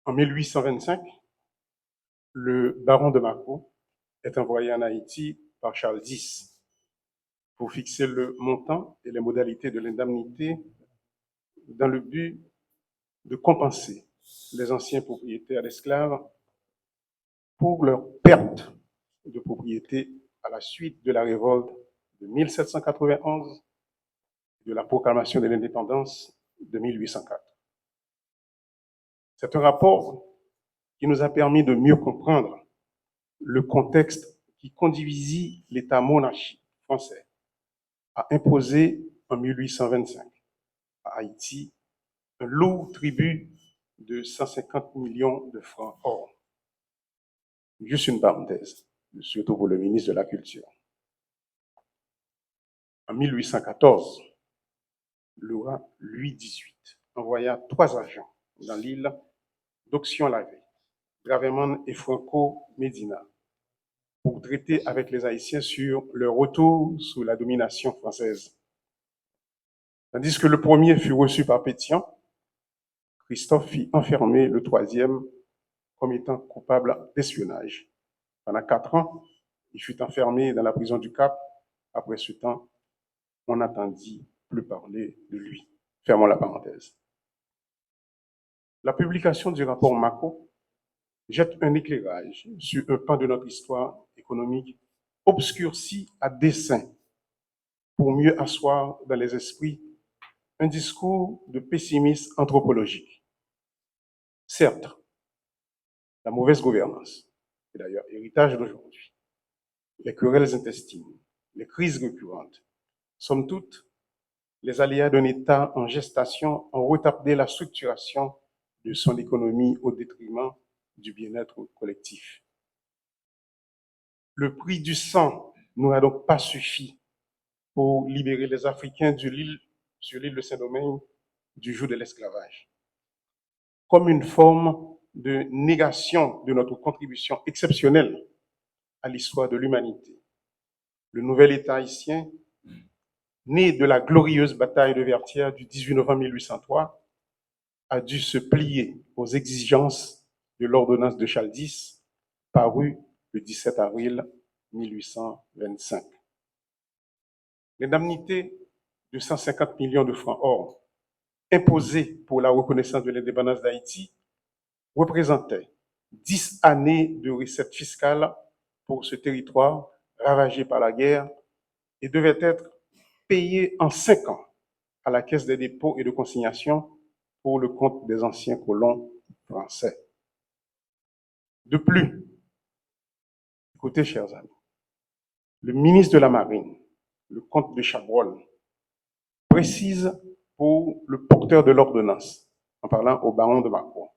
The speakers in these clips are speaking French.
En 1825, le baron de Mâcon est envoyé en Haïti par Charles X pour fixer le montant et les modalités de l'indemnité dans le but de compenser les anciens propriétaires d'esclaves pour leur perte de propriété à la suite de la révolte de 1791 et de la proclamation de l'indépendance de 1804. C'est un rapport qui nous a permis de mieux comprendre le contexte qui conduisit l'État monarchique français à imposer en 1825 à Haïti un lourd tribut de 150 millions de francs or. Juste une parenthèse, surtout pour le ministre de la Culture. En 1814, le roi Louis XVIII envoya 3 agents dans l'île d'Oxion-la-Vée, Gravéman et Franco Medina, pour traiter avec les Haïtiens sur leur retour sous la domination française. Tandis que le premier fut reçu par Pétion, Christophe fit enfermer le troisième comme étant coupable d'espionnage. Pendant 4 ans, il fut enfermé dans la prison du Cap. Après ce temps, on n'entendit plus parler de lui. Fermons la parenthèse. La publication du rapport Mâcon jette un éclairage sur un pan de notre histoire économique obscurci à dessein pour mieux asseoir dans les esprits un discours de pessimisme anthropologique. Certes, la mauvaise gouvernance, et d'ailleurs héritage d'aujourd'hui, les querelles intestines, les crises récurrentes, somme toute, les aléas d'un État en gestation ont retardé la structuration de son économie au détriment du bien-être collectif. Le prix du sang n'aura donc pas suffi pour libérer les Africains sur l'île de Saint-Domingue du joug de l'esclavage. Comme une forme de négation de notre contribution exceptionnelle à l'histoire de l'humanité, le nouvel État haïtien, né de la glorieuse bataille de Vertières du 18 novembre 1803, a dû se plier aux exigences de l'ordonnance de Charles X, parue le 17 avril 1825. L'indemnité de 150 millions de francs or imposée pour la reconnaissance de l'indépendance d'Haïti représentait 10 années de recettes fiscales pour ce territoire ravagé par la guerre et devait être payée en 5 ans à la Caisse des dépôts et de consignation pour le compte des anciens colons français. De plus, écoutez, chers amis, le ministre de la Marine, le comte de Chabrol, précise pour le porteur de l'ordonnance, en parlant au baron de Mâcon,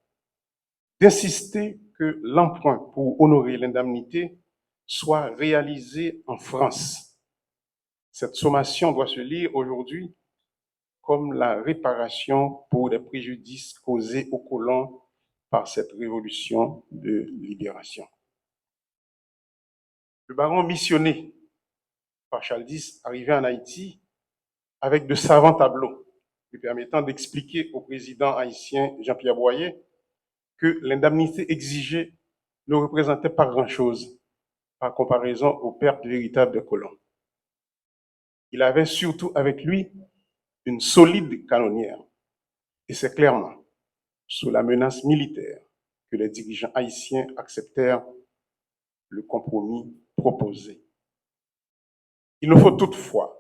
d'insister que l'emprunt pour honorer l'indemnité soit réalisé en France. Cette sommation doit se lire aujourd'hui comme la réparation pour les préjudices causés aux colons par cette révolution de libération. Le baron missionné par Charles X arrivait en Haïti avec de savants tableaux lui permettant d'expliquer au président haïtien Jean-Pierre Boyer que l'indemnité exigée ne représentait pas grand-chose par comparaison aux pertes véritables des colons. Il avait surtout avec lui une solide canonnière, et c'est clairement sous la menace militaire que les dirigeants haïtiens acceptèrent le compromis proposé. Il nous faut toutefois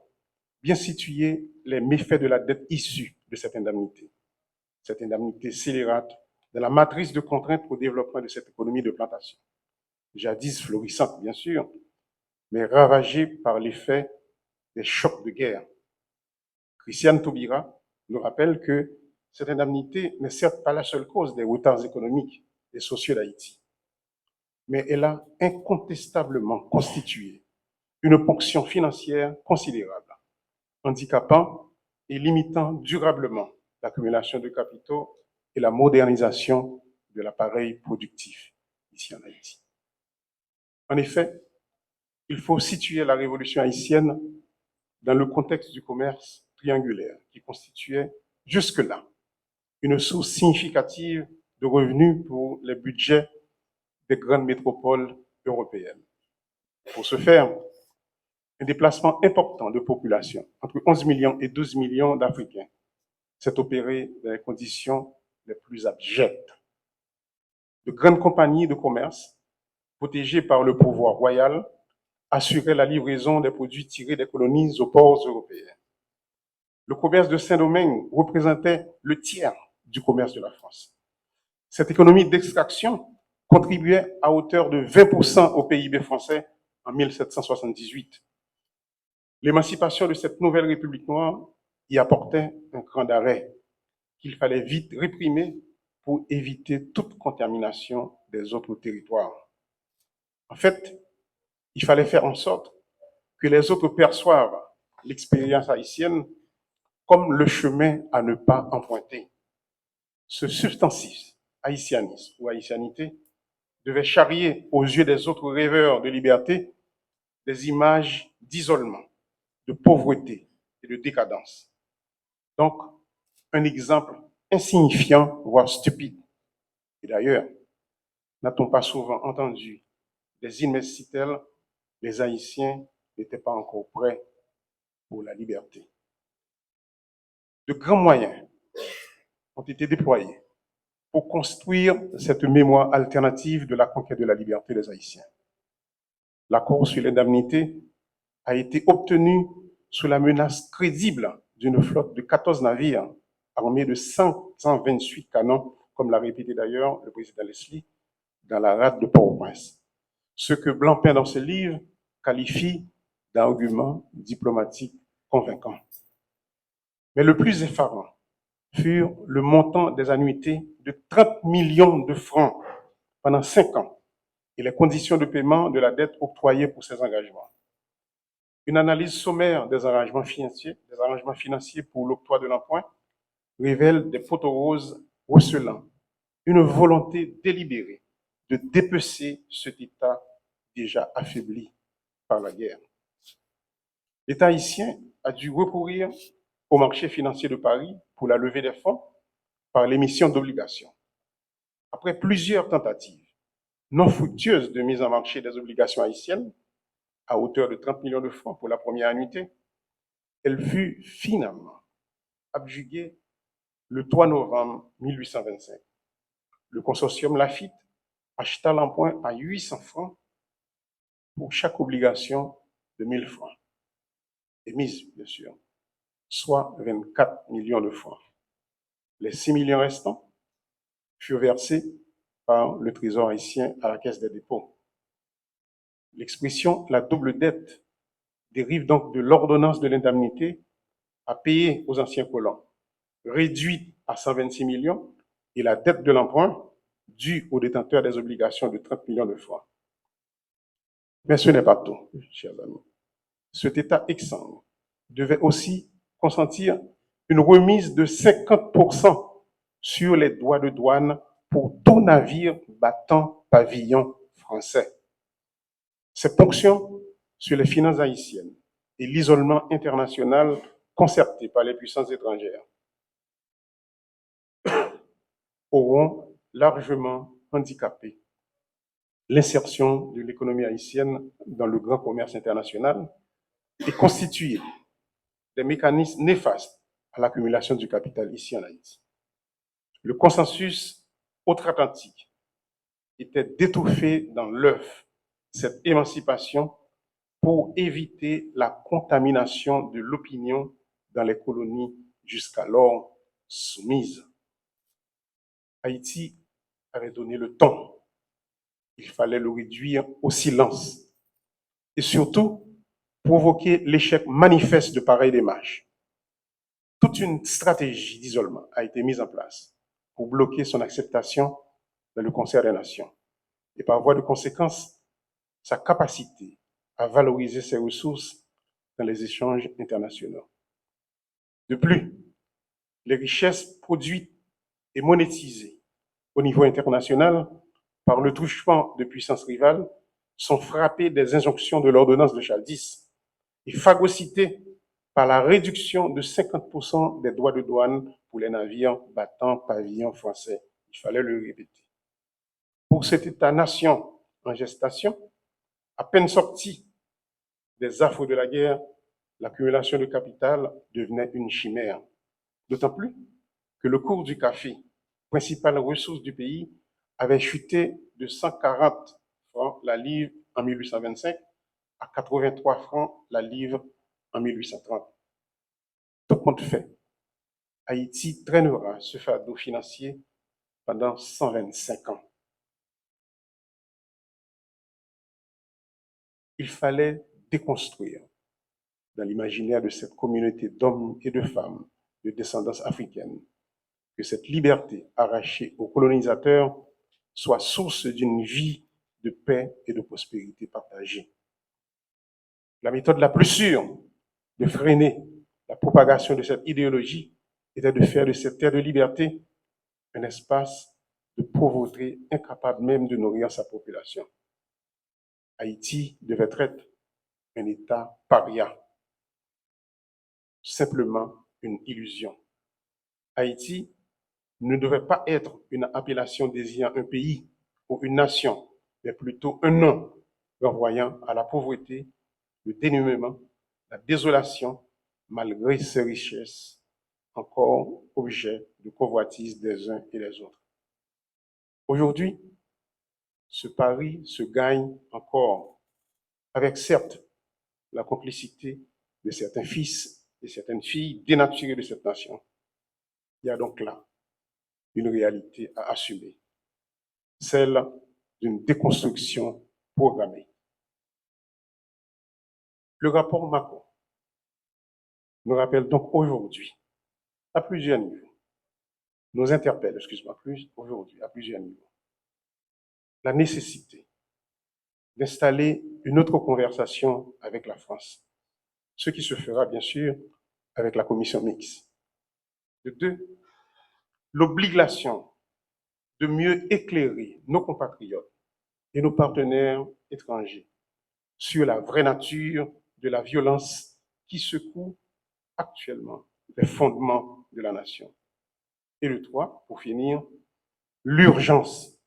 bien situer les méfaits de la dette issue de cette indemnité scélérate de la matrice de contraintes au développement de cette économie de plantation, jadis florissante bien sûr, mais ravagée par l'effet des chocs de guerre. Christiane Taubira nous rappelle que cette indemnité n'est certes pas la seule cause des retards économiques et sociaux d'Haïti, mais elle a incontestablement constitué une ponction financière considérable, handicapant et limitant durablement l'accumulation de capitaux et la modernisation de l'appareil productif ici en Haïti. En effet, il faut situer la révolution haïtienne dans le contexte du commerce triangulaire qui constituait jusque-là une source significative de revenus pour les budgets des grandes métropoles européennes. Pour ce faire, un déplacement important de population, entre 11 millions et 12 millions d'Africains, s'est opéré dans les conditions les plus abjectes. De grandes compagnies de commerce, protégées par le pouvoir royal, assuraient la livraison des produits tirés des colonies aux ports européens. Le commerce de Saint-Domingue représentait le tiers du commerce de la France. Cette économie d'extraction contribuait à hauteur de 20% au PIB français en 1778. L'émancipation de cette nouvelle République noire y apportait un cran d'arrêt qu'il fallait vite réprimer pour éviter toute contamination des autres territoires. En fait, il fallait faire en sorte que les autres perçoivent l'expérience haïtienne comme le chemin à ne pas emprunter. Ce substantif, haïtianisme ou haïtianité, devait charrier aux yeux des autres rêveurs de liberté des images d'isolement, de pauvreté et de décadence. Donc, un exemple insignifiant, voire stupide. Et d'ailleurs, n'a-t-on pas souvent entendu des immenses tels, les Haïtiens n'étaient pas encore prêts pour la liberté. De grands moyens ont été déployés pour construire cette mémoire alternative de la conquête de la liberté des Haïtiens. L'accord sur l'indemnité a été obtenu sous la menace crédible d'une flotte de 14 navires armés de 528 canons, comme l'a répété d'ailleurs le président Leslie, dans la rade de Port-au-Prince. Ce que Blancpain, dans ses livres, qualifie d'argument diplomatique convaincant. Mais le plus effarant fut le montant des annuités de 30 millions de francs pendant 5 ans et les conditions de paiement de la dette octroyée pour ces engagements. Une analyse sommaire des arrangements financiers pour l'octroi de l'emprunt révèle des photos roses recelant une volonté délibérée de dépecer cet État déjà affaibli par la guerre. L'État haïtien a dû recourir au marché financier de Paris pour la levée des fonds par l'émission d'obligations. Après plusieurs tentatives non fructueuses de mise en marché des obligations haïtiennes, à hauteur de 30 millions de francs pour la première annuité, elle fut finalement abjuguée le 3 novembre 1825. Le consortium Laffitte acheta l'emprunt à 800 francs pour chaque obligation de 1000 francs, émise bien sûr, soit 24 millions de francs. Les 6 millions restants furent versés par le Trésor haïtien à la Caisse des dépôts. L'expression « la double dette » dérive donc de l'ordonnance de l'indemnité à payer aux anciens colons, réduite à 126 millions, et la dette de l'emprunt due aux détenteurs des obligations de 30 millions de francs. Mais ce n'est pas tout, chers amis. Cet État exsangue devait aussi consentir une remise de 50% sur les droits de douane pour tout navire battant pavillon français. Ces ponctions sur les finances haïtiennes et l'isolement international concerté par les puissances étrangères auront largement handicapé l'insertion de l'économie haïtienne dans le grand commerce international et constitué des mécanismes néfastes à l'accumulation du capital ici en Haïti. Le consensus outre-Atlantique était d'étouffer dans l'œuf cette émancipation pour éviter la contamination de l'opinion dans les colonies jusqu'alors soumises. Haïti avait donné le ton. Il fallait le réduire au silence et surtout provoquer l'échec manifeste de pareilles démarches. Toute une stratégie d'isolement a été mise en place pour bloquer son acceptation dans le concert des nations et par voie de conséquence, sa capacité à valoriser ses ressources dans les échanges internationaux. De plus, les richesses produites et monétisées au niveau international par le truchement de puissances rivales sont frappées des injonctions de l'ordonnance de Charles X et phagocytées par la réduction de 50% des droits de douane pour les navires battant pavillon français Il fallait le répéter. Pour cet État-nation en gestation, à peine sorti des affres de la guerre, l'accumulation de capital devenait une chimère. D'autant plus que le cours du café, principale ressource du pays, avait chuté de 140 francs la livre en 1825 à 83 francs la livre en 1830. Tout compte fait, Haïti traînera ce fardeau financier pendant 125 ans. Il fallait déconstruire dans l'imaginaire de cette communauté d'hommes et de femmes de descendance africaine que cette liberté arrachée aux colonisateurs soit source d'une vie de paix et de prospérité partagée. La méthode la plus sûre de freiner la propagation de cette idéologie était de faire de cette terre de liberté un espace de pauvreté incapable même de nourrir sa population. Haïti devait être un État paria, simplement une illusion. Haïti ne devait pas être une appellation désignant un pays ou une nation, mais plutôt un nom renvoyant à la pauvreté, le dénuement, la désolation, malgré ses richesses, encore objet de convoitise des uns et des autres. Aujourd'hui, ce pari se gagne encore, avec certes la complicité de certains fils et certaines filles dénaturés de cette nation. Il y a donc là une réalité à assumer, celle d'une déconstruction programmée. Le rapport Mako nous rappelle donc aujourd'hui, à plusieurs niveaux, nous interpelle, plus aujourd'hui, à plusieurs niveaux, la nécessité d'installer une autre conversation avec la France, ce qui se fera bien sûr avec la commission mixte. De deux, l'obligation de mieux éclairer nos compatriotes et nos partenaires étrangers sur la vraie nature de la violence qui secoue actuellement les fondements de la nation. Et le 3, pour finir, l'urgence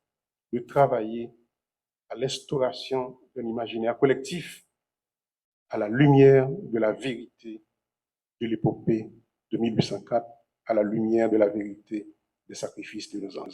de travailler à l'instauration d'un imaginaire collectif à la lumière de la vérité de l'épopée de 1804, à la lumière de la vérité des sacrifices de nos ancêtres.